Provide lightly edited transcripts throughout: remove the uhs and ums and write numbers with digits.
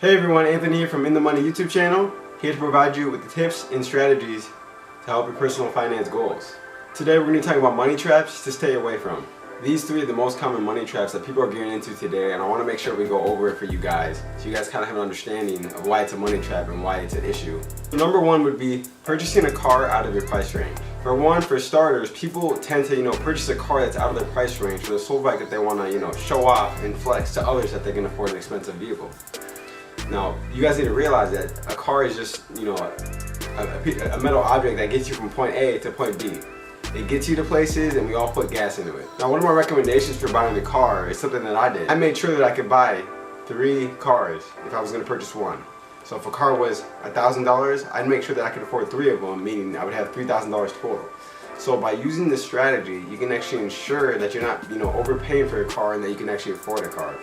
Hey everyone, Anthony here from In the Money YouTube channel, here to provide you with the tips and strategies to help your personal finance goals. Today we're going to be talking about money traps to stay away from. These three are the most common money traps that people are getting into today, and I want to make sure we go over it for you guys so you guys kind of have an understanding of why it's a money trap and why it's an issue. Number one would be purchasing a car out of your price range. For starters, people tend to, purchase a car that's out of their price range for the sole fact that they want to, show off and flex to others that they can afford an expensive vehicle. Now, you guys need to realize that a car is just, a metal object that gets you from point A to point B. It gets you to places and we all put gas into it. Now, one of my recommendations for buying a car is something that I did. I made sure that I could buy 3 cars if I was going to purchase one. So if a car was $1,000, I'd make sure that I could afford 3 of them, meaning I would have $3,000 total. So by using this strategy, you can actually ensure that you're not, overpaying for a car and that you can actually afford a car.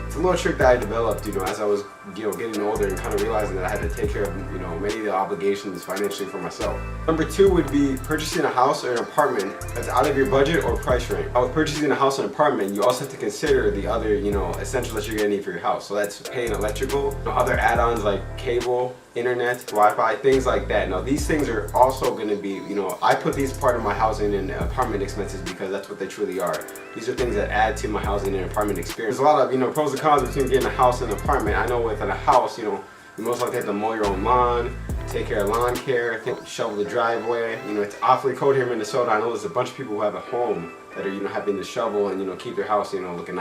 It's a little trick that I developed, as I was, getting older and kind of realizing that I had to take care of, many of the obligations financially for myself. Number 2 would be purchasing a house or an apartment that's out of your budget or price range. With purchasing a house or an apartment, you also have to consider the other, essentials that you're gonna need for your house. So that's paying electrical, other add-ons like cable, internet, Wi-Fi, things like that. Now these things are also going to be, I put these part of my housing and apartment expenses because that's what they truly are. These are things that add to my housing and apartment experience. There's a lot of, pros and cons between getting a house and an apartment. I know with a house, you most likely have to mow your own lawn, take care of lawn care, shovel the driveway. It's awfully cold here in Minnesota. I know there's a bunch of people who have a home that are, having to shovel and, keep their house, looking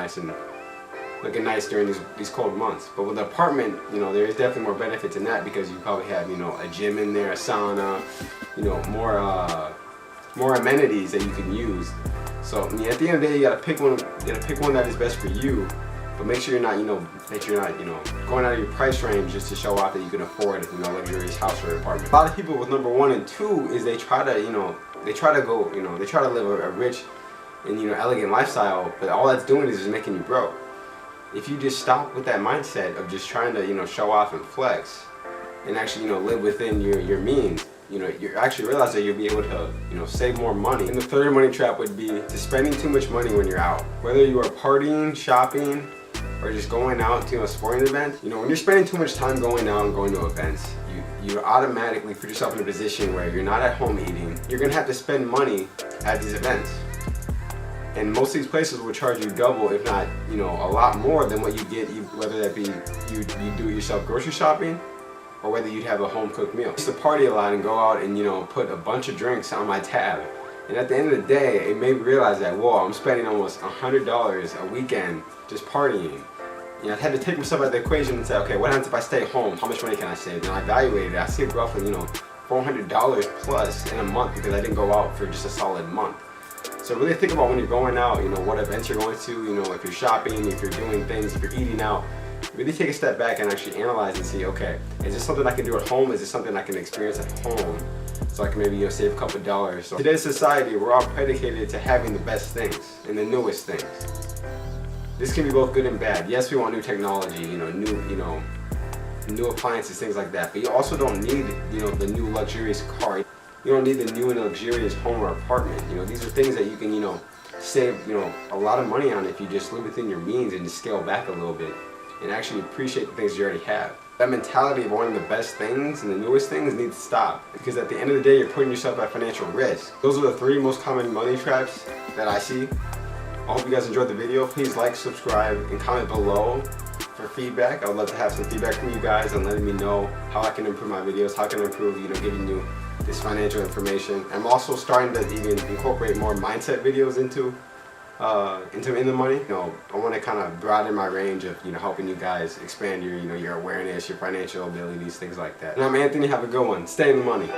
nice during these cold months. But with an apartment, there is definitely more benefits in that because you probably have, a gym in there, a sauna, more amenities that you can use. So at the end of the day, you gotta pick one that is best for you. But make sure you're not, going out of your price range just to show off that you can afford a luxurious house or apartment. A lot of people with number 1 and 2 is they try to live a rich and elegant lifestyle, but all that's doing is just making you broke. If you just stop with that mindset of just trying to, show off and flex and actually, live within your means, you actually realize that you'll be able to, save more money. And the third money trap would be to spending too much money when you're out. Whether you are partying, shopping, or just going out to a sporting event, when you're spending too much time going out and going to events, you automatically put yourself in a position where you're not at home eating. You're gonna have to spend money at these events. And most of these places will charge you double, if not, a lot more than what you get, whether that be you do it yourself grocery shopping, or whether you'd have a home cooked meal. I used to party a lot and go out and, put a bunch of drinks on my tab. And at the end of the day, it made me realize that, whoa, I'm spending almost $100 a weekend just partying. I had to take myself out of the equation and say, okay, what happens if I stay home? How much money can I save? And I evaluated it. I saved roughly, $400 plus in a month because I didn't go out for just a solid month. So really think about when you're going out, what events you're going to, if you're shopping, if you're doing things, if you're eating out. Really take a step back and actually analyze and see, okay, is this something I can do at home? Is this something I can experience at home? So I can maybe save a couple dollars. So today's society, we're all predicated to having the best things and the newest things. This can be both good and bad. Yes, we want new technology, new appliances, things like that. But you also don't need, the new luxurious car. You don't need the new and luxurious home or apartment. These are things that you can, save, a lot of money on if you just live within your means and just scale back a little bit and actually appreciate the things you already have. That mentality of wanting the best things and the newest things needs to stop, because at the end of the day, you're putting yourself at financial risk. Those are the 3 most common money traps that I see. I hope you guys enjoyed the video. Please like, subscribe, and comment below for feedback. I would love to have some feedback from you guys and letting me know how I can improve my videos, how I can improve, giving you this financial information. I'm also starting to even incorporate more mindset videos into In the Money. I want to kind of broaden my range of, helping you guys expand your, your awareness, your financial abilities, things like that. And I'm Anthony. Have a good one. Stay in the money.